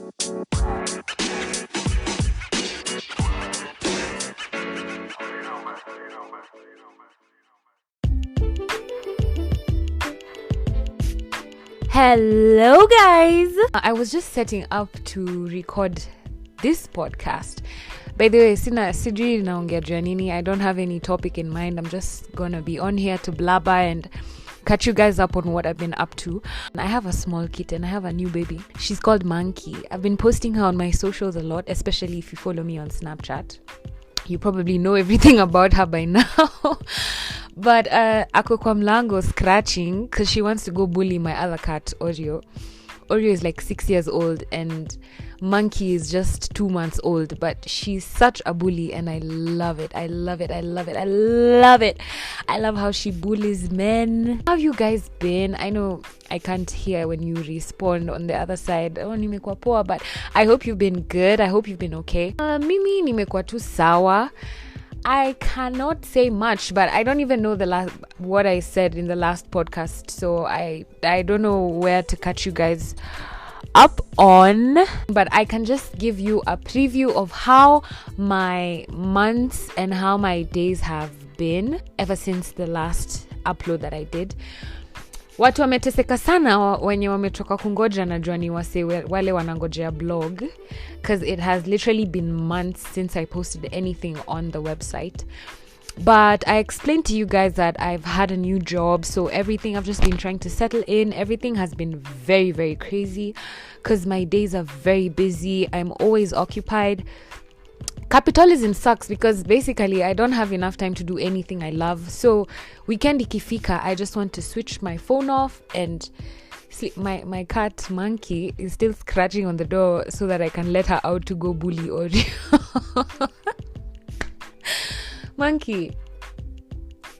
Hello guys! I was just setting up to record this podcast. By the way, sijui naongea juu ya nini. I don't have any topic in mind. I'm just gonna be on here to blabber and catch you guys up on what I've been up to. I have a small kitten. I have a new baby. She's called Monkey. I've been posting her on my socials a lot, especially if you follow me on Snapchat. You probably know everything about her by now. But ako kwa mlango scratching because she wants to go bully my other cat, Oreo. Oreo is like 6 years old and Monkey is just 2 months old, but she's such a bully and I love it. I love how she bullies men. How have you guys been? I know I can't hear when you respond on the other side. Oh, nimekuwa poa, but I hope you've been good. I hope you've been okay. Mimi nimekuwa tu sawa. I cannot say much, but I don't even know what I said in the last podcast, so I don't know where to catch you guys up on, but I can just give you a preview of how my months and how my days have been ever since the last upload that I did. Watu wameteseka sana wenye wametoka kungoja, najua ni wale wanangojea blog, because it has literally been months since I posted anything on the website. But I explained to you guys that I've had a new job, so everything, I've just been trying to settle in. Everything has been very, very crazy because my days are very busy. I'm always occupied. Capitalism sucks because basically I don't have enough time to do anything I love. So weekend ikifika, I just want to switch my phone off and sleep. My cat Monkey is still scratching on the door so that I can let her out to go bully Oreo. Monkey,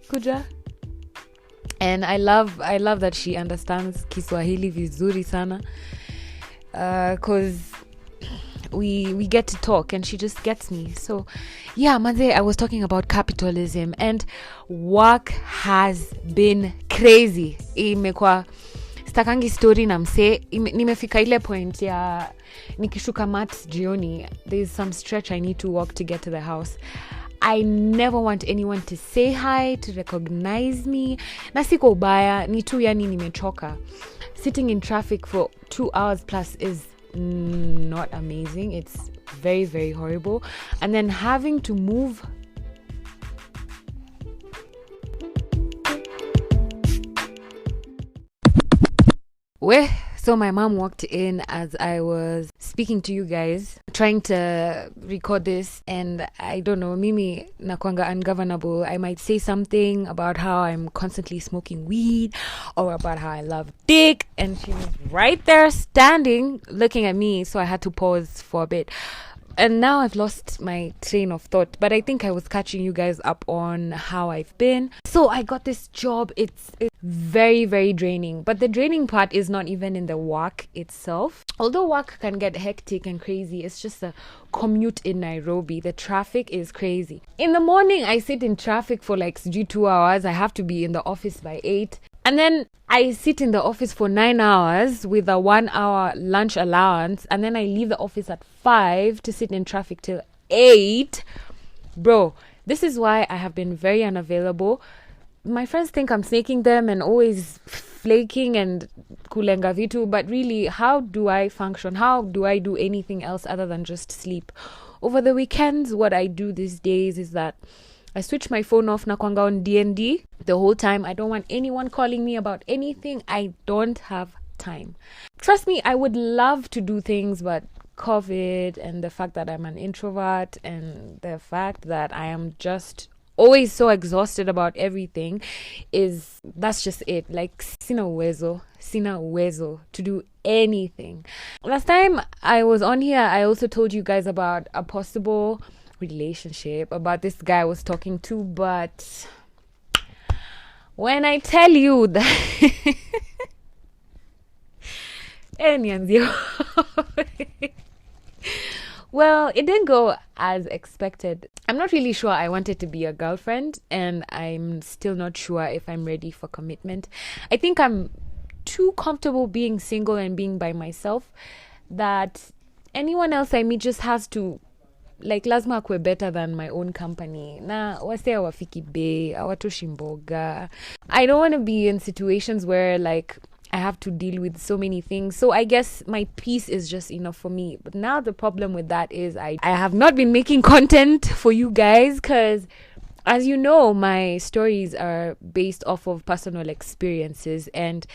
kuja. And I love that she understands Kiswahili vizuri sana, cause we get to talk and she just gets me. So yeah, Monday I was talking about capitalism and work has been crazy. Imekuwa stakangi story na mse, nimefika ile point ya nikishuka mat jioni, there's some stretch I need to walk to get to the house. I never want anyone to say hi, to recognize me. Na siko ubaya, ni tu yani nimechoka. Sitting in traffic for 2 hours plus is not amazing. It's very, very horrible. And then having to move so my mom walked in as I was speaking to you guys, trying to record this, and I don't know, mimi nakwanga ungovernable. I might say something about how I'm constantly smoking weed or about how I love dick, and she was right there standing looking at me, so I had to pause for a bit. And now I've lost my train of thought, but I think I was catching you guys up on how I've been. So I got this job. It's very, very draining, but the draining part is not even in the work itself. Although work can get hectic and crazy, it's just a commute in Nairobi. The traffic is crazy. In the morning, I sit in traffic for like 2 hours. I have to be in the office by 8. And then I sit in the office for 9 hours with a 1 hour lunch allowance. And then I leave the office at 5 to sit in traffic till 8. Bro, this is why I have been very unavailable. My friends think I'm snaking them and always flaking and kulenga vitu. But really, how do I function? How do I do anything else other than just sleep? Over the weekends, what I do these days is that I switch my phone off nakwanga on D&D the whole time. I don't want anyone calling me about anything. I don't have time. Trust me, I would love to do things, but COVID and the fact that I'm an introvert and the fact that I am just always so exhausted about everything that's just it. Like, sina uwezo to do anything. Last time I was on here, I also told you guys about a possible relationship, about this guy I was talking to, but when I tell you that well, it didn't go as expected. I'm not really sure I wanted to be a girlfriend, and I'm still not sure if I'm ready for commitment. I think I'm too comfortable being single and being by myself that anyone else I meet just has to, like, lazima akwe better than my own company. Na wase awafiki bei, awatoshi mboga. I don't want to be in situations where, like, I have to deal with so many things. So I guess my peace is just enough for me. But now the problem with that is I have not been making content for you guys because, as you know, my stories are based off of personal experiences, and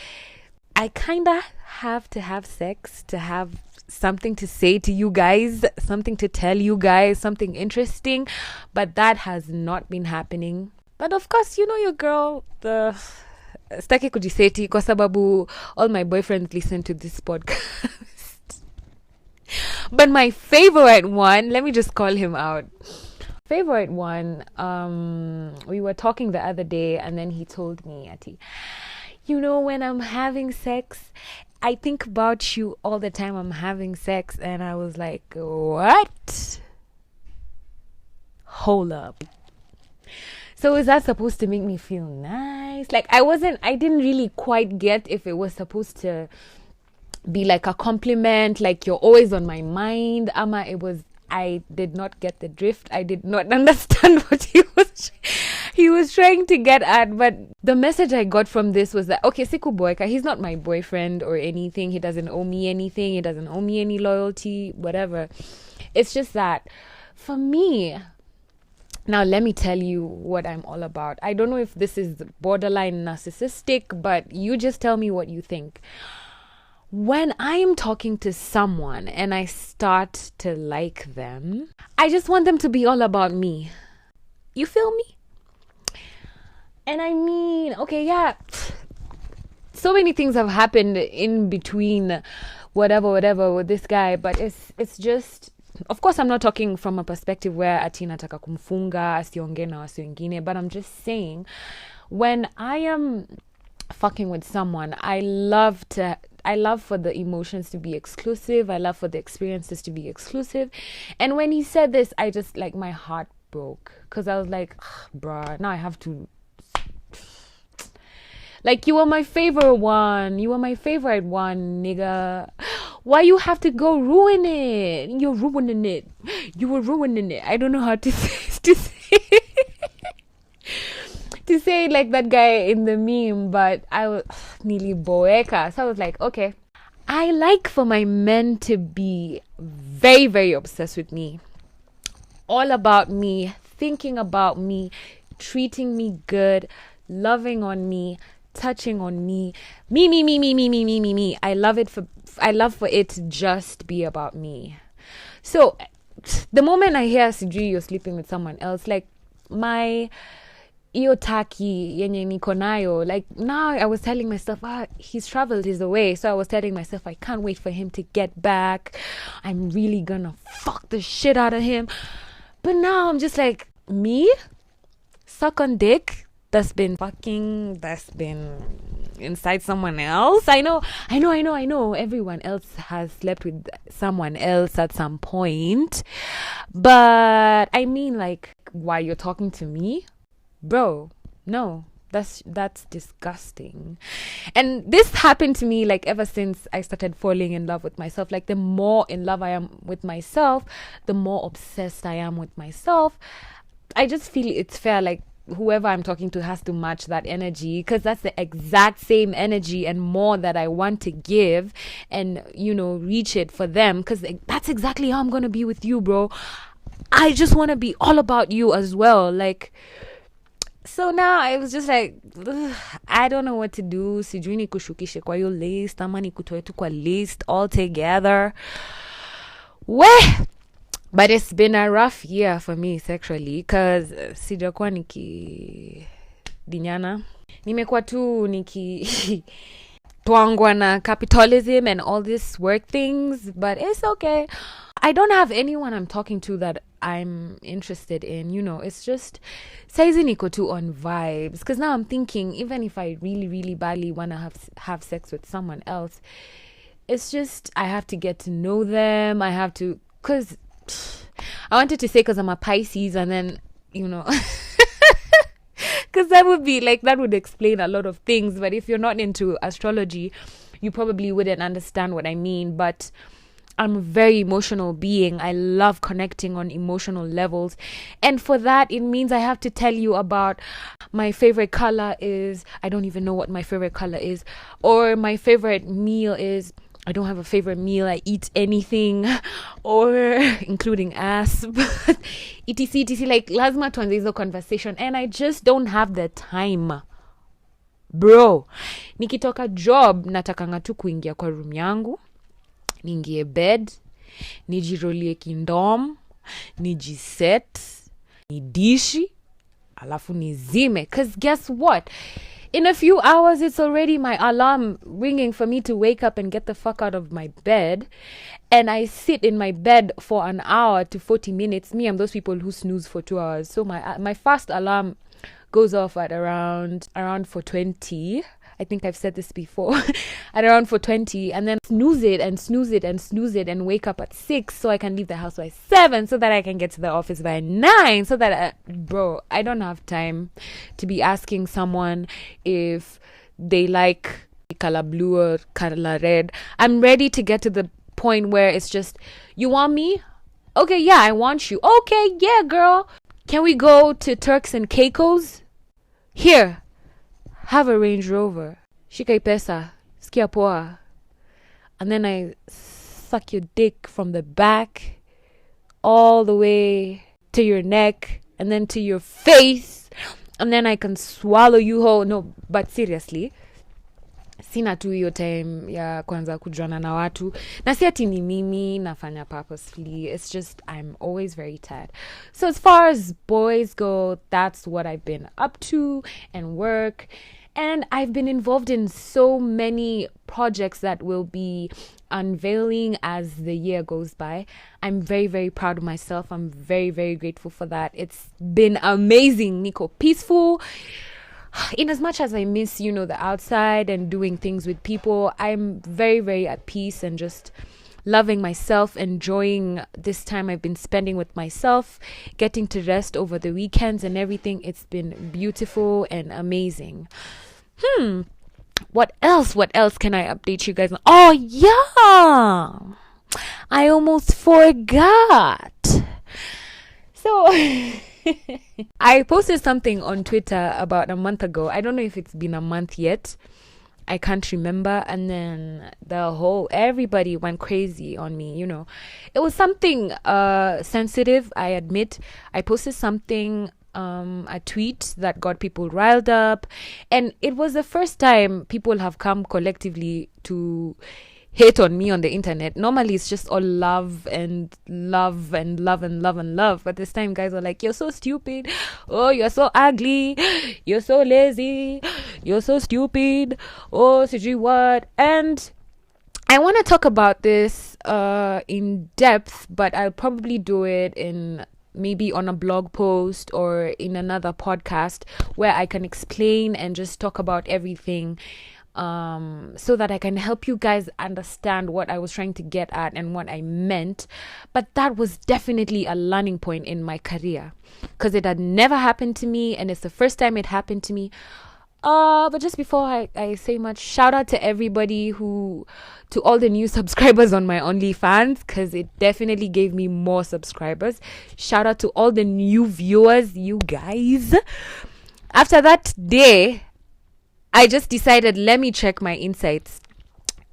I kind of have to have sex to have something to say to you guys, something to tell you guys, something interesting, but that has not been happening. But of course, you know your girl, staki kujiseti kwa sababu all my boyfriends listen to this podcast. But my favorite one, let me just call him out. Favorite one, we were talking the other day, and then he told me, Ati, you know, when I'm having sex, I think about you all the time I'm having sex. And I was like, what? Hold up. So is that supposed to make me feel nice? Like, I didn't really quite get if it was supposed to be like a compliment, like you're always on my mind. Ama, I did not get the drift. I did not understand what he was trying to get at. But the message I got from this was that, okay, siku boyka, he's not my boyfriend or anything. He doesn't owe me anything. He doesn't owe me any loyalty, whatever. It's just that for me, now let me tell you what I'm all about. I don't know if this is borderline narcissistic, but you just tell me what you think. When I'm talking to someone and I start to like them, I just want them to be all about me. You feel me? And I mean, okay, yeah, so many things have happened in between whatever with this guy, but it's just, of course, I'm not talking from a perspective where ati nataka kumfunga asionge na watu wengine, but I'm just saying, when I am fucking with someone, I love for the emotions to be exclusive. I love for the experiences to be exclusive. And when he said this, I just, like, my heart broke. Because I was like, bruh, now I have to... Like, you were my favorite one. You were my favorite one, nigga. Why you have to go ruin it? You're ruining it. You were ruining it. I don't know how to say to say it like that guy in the meme, but I was nearly boeka. So I was like, okay, I like for my men to be very, very obsessed with me, all about me, thinking about me, treating me good, loving on me, touching on me. Me. I love for it to just be about me. So the moment I hear Sijui you're sleeping with someone else, like, my iotaki yenye niko nayo, like, now I was telling myself, he's traveled, he's away. So I was telling myself, I can't wait for him to get back. I'm really gonna fuck the shit out of him. But now I'm just like, me suck on dick that's been inside someone else. I know everyone else has slept with someone else at some point, but I mean, like, why you're talking to me? Bro, no, that's disgusting. And this happened to me, like, ever since I started falling in love with myself. Like, the more in love I am with myself, the more obsessed I am with myself. I just feel it's fair, like, whoever I'm talking to has to match that energy, because that's the exact same energy and more that I want to give and, you know, reach it for them, because that's exactly how I'm going to be with you, bro. I just want to be all about you as well. Like, so now I was just like, I don't know what to do. Sijui ni kushukishe kwa yo list ama ni kutoe tu kwa list all together. But it's been a rough year for me sexually, because sijakuwa dinyana. Nimekuwa tu twangwa na capitalism and all this work things, but it's okay. I don't have anyone I'm talking to that I'm interested in, you know. It's just saizi niko tu on vibes, because now I'm thinking, even if I really, really badly want to have sex with someone else, it's just, I have to get to know them. I have to, because I wanted to say because I'm a Pisces, and then, you know, because that would explain a lot of things. But if you're not into astrology, you probably wouldn't understand what I mean. But I'm a very emotional being. I love connecting on emotional levels. And for that, it means I have to tell you about my favorite color is, I don't even know what my favorite color is, or my favorite meal is, I don't have a favorite meal. I eat anything, or including ass, etc. Like, lazima tuanze hizo conversation, and I just don't have the time. Bro, nikitoka job, natakanga tu kuingia kwa room yangu, niingie bed, nijirolie kindom, nijiset, nidishi, alafu nizime. Cause guess what? In a few hours, it's already my alarm ringing for me to wake up and get the fuck out of my bed. And I sit in my bed for an hour to 40 minutes. Me, I'm those people who snooze for 2 hours. So my first alarm goes off at around 4:20. I think I've said this before. At around 4:20, and then snooze it and wake up at 6 so I can leave the house by 7 so that I can get to the office by 9 so that I don't have time to be asking someone if they like color blue or color red. I'm ready to get to the point where it's just, you want me? Okay, yeah, I want you. Okay, yeah, girl. Can we go to Turks and Caicos? Here, have a Range Rover. Shika pesa, skia poa. And then I suck your dick from the back all the way to your neck and then to your face. And then I can swallow you whole. No, but seriously, sina tu hiyo time ya kwanza kujuana na watu. Na si ati ni mimi nafanya purposefully. It's just I'm always very tired. So as far as boys go, that's what I've been up to and work. And I've been involved in so many projects that will be unveiling as the year goes by. I'm very, very proud of myself. I'm very, very grateful for that. It's been amazing, Nico. Peaceful. In as much as I miss, the outside and doing things with people, I'm very, very at peace and just loving myself, enjoying this time I've been spending with myself, getting to rest over the weekends and everything. It's been beautiful and amazing. What else can I update you guys on? Oh yeah, I almost forgot. So I posted something on Twitter about a month ago. I don't know if it's been a month yet. I can't remember. And then everybody went crazy on me, It was something sensitive, I admit. I posted something, a tweet that got people riled up. And it was the first time people have come collectively to hate on me on the internet. Normally it's just all love and love and love and love and love, but this time guys are like, you're so stupid, oh, you're so ugly, you're so lazy, you're so stupid, oh, sijui what. And I want to talk about this in depth, but I'll probably do it in maybe on a blog post or in another podcast where I can explain and just talk about everything, so that I can help you guys understand what I was trying to get at and what I meant. But that was definitely a learning point in my career because it had never happened to me and it's the first time it happened to me. But just before I say much, shout out to everybody to all the new subscribers on my OnlyFans, because it definitely gave me more subscribers. Shout out to all the new viewers, you guys. After that day, I just decided, let me check my insights.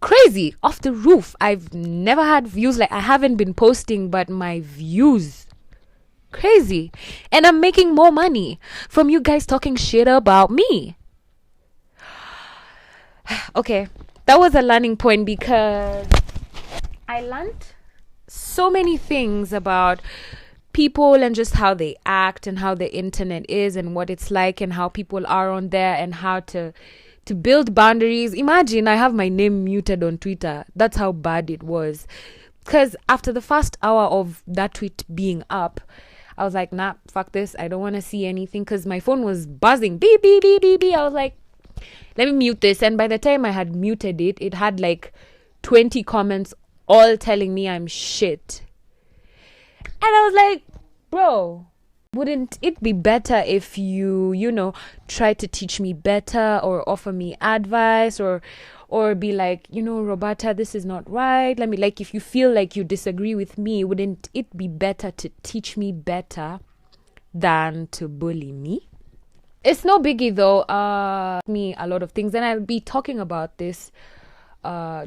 Crazy, off the roof. I've never had views like I haven't been posting, but my views, crazy. And I'm making more money from you guys talking shit about me. Okay, that was a learning point because I learned so many things about people and just how they act and how the internet is and what it's like and how people are on there and how to build boundaries. Imagine I have my name muted on Twitter. That's how bad it was. Because after the first hour of that tweet being up, I was like, nah, fuck this. I don't want to see anything because my phone was buzzing. Beep, beep, beep, beep, beep. I was like, let me mute this. And by the time I had muted it, it had like 20 comments all telling me I'm shit. And I was like, bro, wouldn't it be better if you try to teach me better or offer me advice or or be like, Roberta, this is not right. Let me, like, if you feel like you disagree with me, wouldn't it be better to teach me better than to bully me? It's no biggie though. Me a lot of things, and I'll be talking about this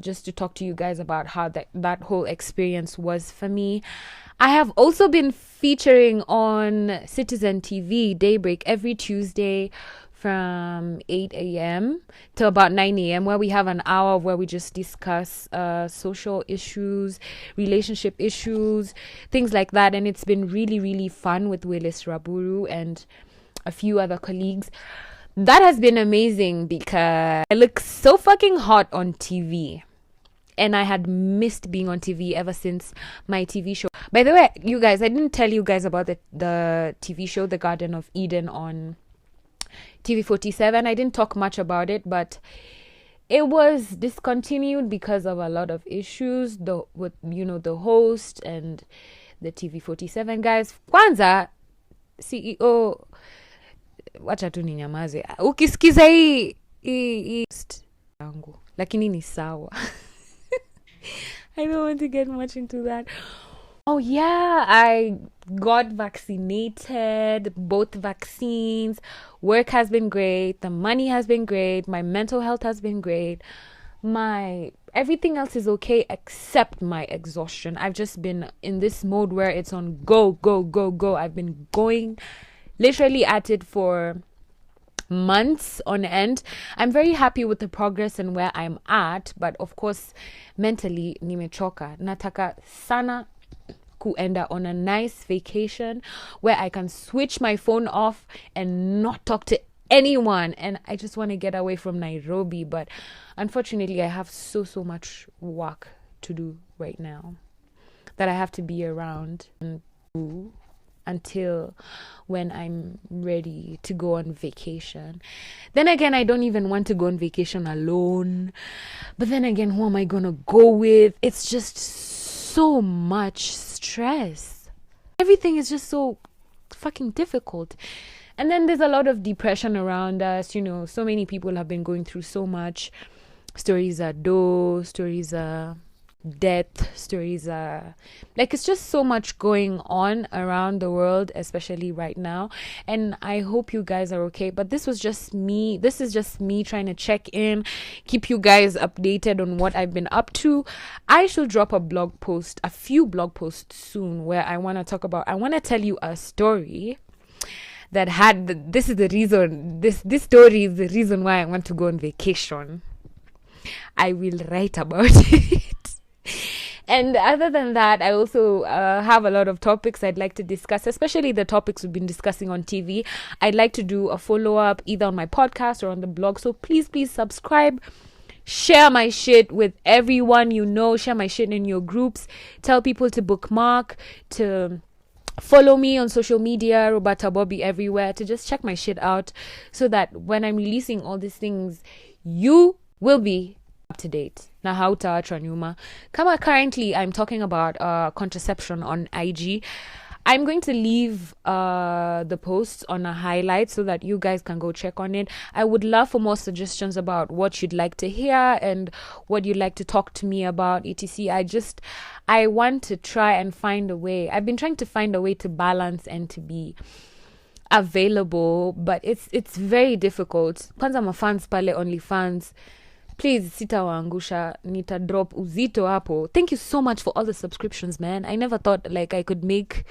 just to talk to you guys about how that whole experience was for me. I have also been featuring on Citizen TV Daybreak every Tuesday from 8 a.m. to about 9 a.m. where we have an hour where we just discuss social issues, relationship issues, things like that. And it's been really, really fun with Willis Raburu and a few other colleagues. That has been amazing because I look so fucking hot on TV. And I had missed being on TV ever since my TV show. By the way, you guys, I didn't tell you guys about the TV show, The Garden of Eden on TV47. I didn't talk much about it, but it was discontinued because of a lot of issues with the host and the TV47 guys. Kwanza, CEO, wacha tu ninyamaze. Ukisikiza hii yangu, lakini ni sawa. I don't want to get much into that. Oh yeah, I got vaccinated, both vaccines. Work has been great. The money has been great. My mental health has been great. Everything else is okay except my exhaustion. I've just been in this mode where it's on go, go, go, go. I've been going literally at it for months on end. I'm very happy with the progress and where I'm at, but of course mentally nimechoka. Nataka sana kuenda on a nice vacation where I can switch my phone off and not talk to anyone, and I just want to get away from Nairobi, but unfortunately I have so much work to do right now that I have to be around and do until when I'm ready to go on vacation. Then again, I don't even want to go on vacation alone. But then again, who am I gonna go with? It's just so much stress. Everything is just so fucking difficult. And then there's a lot of depression around us. So many people have been going through so much. Stories are stories are death, stories are like, it's just so much going on around the world, especially right now. And I hope you guys are okay, but this is just me trying to check in, keep you guys updated on what I've been up to. I shall drop a few blog posts soon where I want to tell you a story that this is the reason, this story is the reason why I want to go on vacation. I will write about it. And other than that, I also have a lot of topics I'd like to discuss, especially the topics we've been discussing on TV. I'd like to do a follow-up either on my podcast or on the blog. So please subscribe. Share my shit with everyone you know. Share my shit in your groups. Tell people to bookmark, to follow me on social media, Roberta Bobby everywhere, to just check my shit out so that when I'm releasing all these things, you will be up to date. Na hautaachwa nyuma. Kama currently I'm talking about contraception on IG, I'm going to leave the posts on a highlight so that you guys can go check on it. I would love for more suggestions about what you'd like to hear and what you'd like to talk to me about, etc. I want to try and find a way. I've been trying to find a way to balance and to be available, but it's very difficult. Kwanza mafans pale OnlyFans, please sitawaangusha, nita drop uzito hapo. Thank you so much for all the subscriptions, man. I never thought like I could make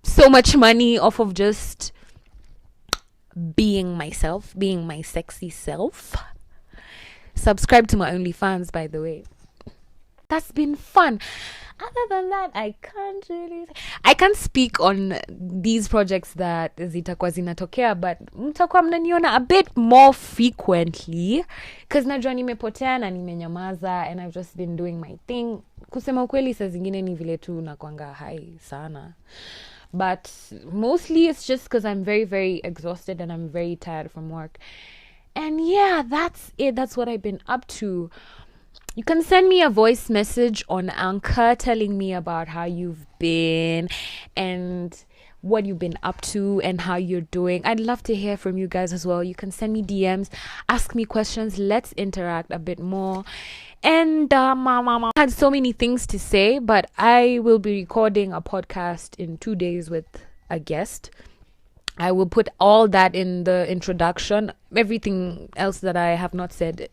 so much money off of just being myself, being my sexy self. Subscribe to my OnlyFans, by the way. That's been fun. Other than that, I can't speak on these projects that zitakuwa zinatokea, but mtakuwa mnaniona a bit more frequently because najua nimepotea na nimenyamaza and I've just been doing my thing. Kusema ukweli saa zingine ni vile tu nakuanga hai sana, but mostly it's just because I'm very, very exhausted and I'm very tired from work. And yeah, that's it. That's what I've been up to. You can send me a voice message on Anchor telling me about how you've been and what you've been up to and how you're doing. I'd love to hear from you guys as well. You can send me DMs, ask me questions. Let's interact a bit more. And I had so many things to say, but I will be recording a podcast in 2 days with a guest. I will put all that in the introduction, everything else that I have not said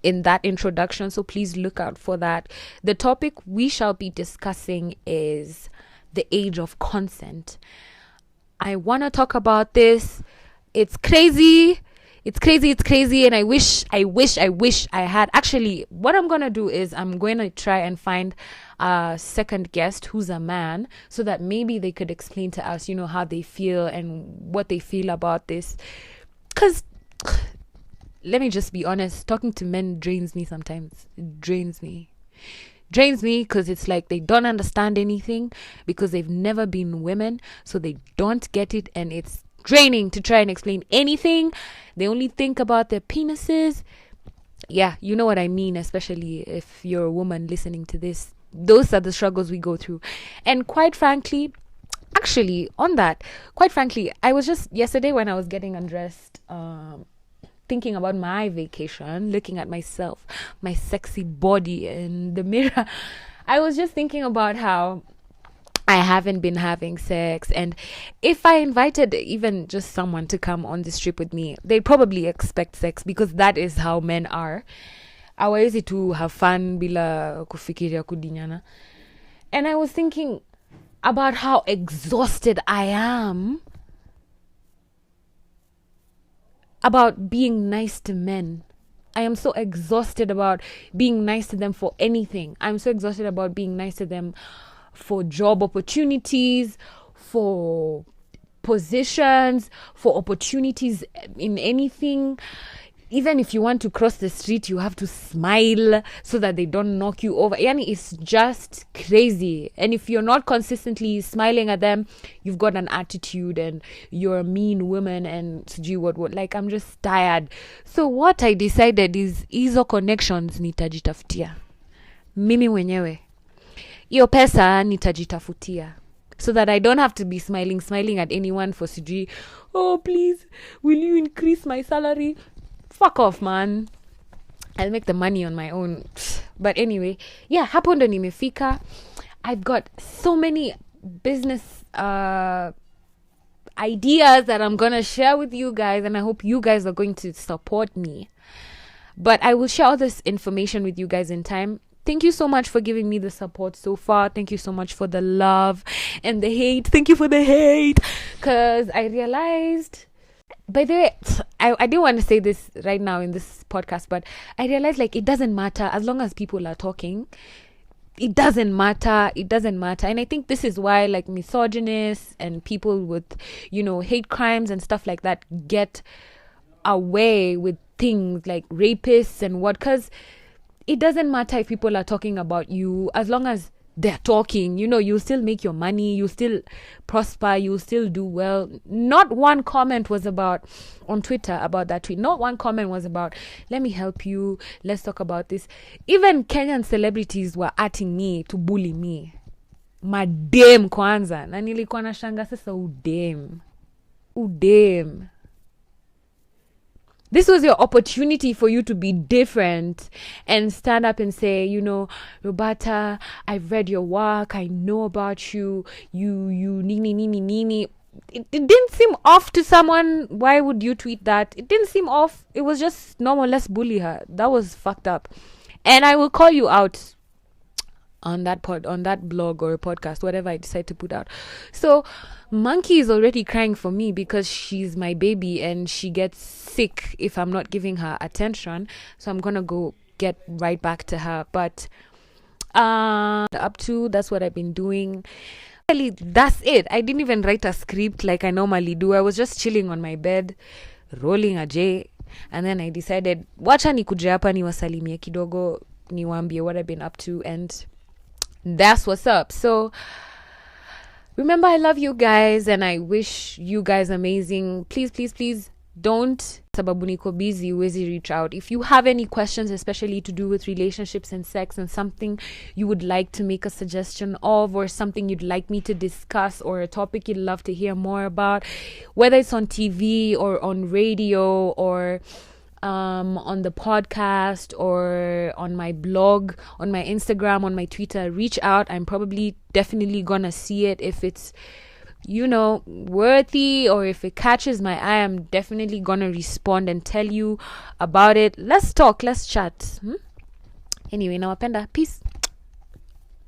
in that introduction. So please look out for that. The topic we shall be discussing is the age of consent. I want to talk about this. It's crazy. It's crazy. And I wish I had. Actually, what I'm going to do is I'm going to try and find a second guest who's a man, so that maybe they could explain to us, how they feel and what they feel about this. Because let me just be honest, talking to men drains me sometimes. It drains me because it's like they don't understand anything because they've never been women, so they don't get it, and it's draining to try and explain anything. They only think about their penises. Yeah, you know what I mean, especially if you're a woman listening to this. Those are the struggles we go through. And quite frankly, I was just yesterday when I was getting undressed, thinking about my vacation, looking at myself, my sexy body in the mirror. I was just thinking about how I haven't been having sex, and if I invited even just someone to come on this trip with me, they'd probably expect sex, because that is how men are. Hawawezi to have fun bila kufikiria kudinyana. And I was thinking about how exhausted I am about being nice to men. I am so exhausted about being nice to them for anything. I'm so exhausted about being nice to them for job opportunities, for positions, for opportunities in anything. Even if you want to cross the street, you have to smile so that they don't knock you over. Yani, it's just crazy. And if you're not consistently smiling at them, you've got an attitude and you're a mean woman and gee, what. Like, I'm just tired. So what I decided is hizo connections nitajitafutia. Mimi mwenyewe. Iyo pesa nitajitafutia. So that I don't have to be smiling at anyone for sijui, oh, please, will you increase my salary? Fuck off, man. I'll make the money on my own. But anyway, yeah, hapo ndo nimefika. I've got so many business ideas that I'm gonna share with you guys, and I hope you guys are going to support me. But I will share all this information with you guys in time. Thank you so much for giving me the support so far. Thank you so much for the love and the hate. Thank you for the hate. Because I realized, by the way, I didn't want to say this right now in this podcast, but I realized, like, it doesn't matter as long as people are talking. It doesn't matter. And I think this is why, like, misogynists and people with, hate crimes and stuff like that get away with things like rapists and what, because it doesn't matter if people are talking about you, as long as they're talking, you'll still make your money, you'll still prosper, you'll still do well. Not one comment was about, on Twitter, about that tweet, not one comment was about, let me help you, let's talk about this. Even Kenyan celebrities were atting me to bully me. Madem kwanza. Na nilikuwa nashanga sasa udem. This was your opportunity for you to be different and stand up and say, Roberta, I've read your work. I know about you. You nini. It didn't seem off to someone. Why would you tweet that? It didn't seem off. It was just normal. Let's bully her. That was fucked up. And I will call you out on that blog or a podcast, whatever I decide to put out. So Monkey is already crying for me because she's my baby and she gets sick if I'm not giving her attention. So I'm gonna go get right back to her. But that's what I've been doing. Really, that's it. I didn't even write a script like I normally do. I was just chilling on my bed, rolling a J, and then I decided, wacha nikuje hapa niwasalimie kidogo, niwaambie what I've been up to, and that's what's up. So remember, I love you guys and I wish you guys amazing. Please don't sababu niko busy, huwezi reach out. If you have any questions, especially to do with relationships and sex, and something you would like to make a suggestion of, or something you'd like me to discuss, or a topic you'd love to hear more about, whether it's on TV or on radio or on the podcast or on my blog, on my Instagram, on my Twitter, reach out. I'm probably definitely gonna see it. If it's, worthy, or if it catches my eye, I'm definitely gonna respond and tell you about it. Let's talk, let's chat. Anyway, nawapenda. Peace.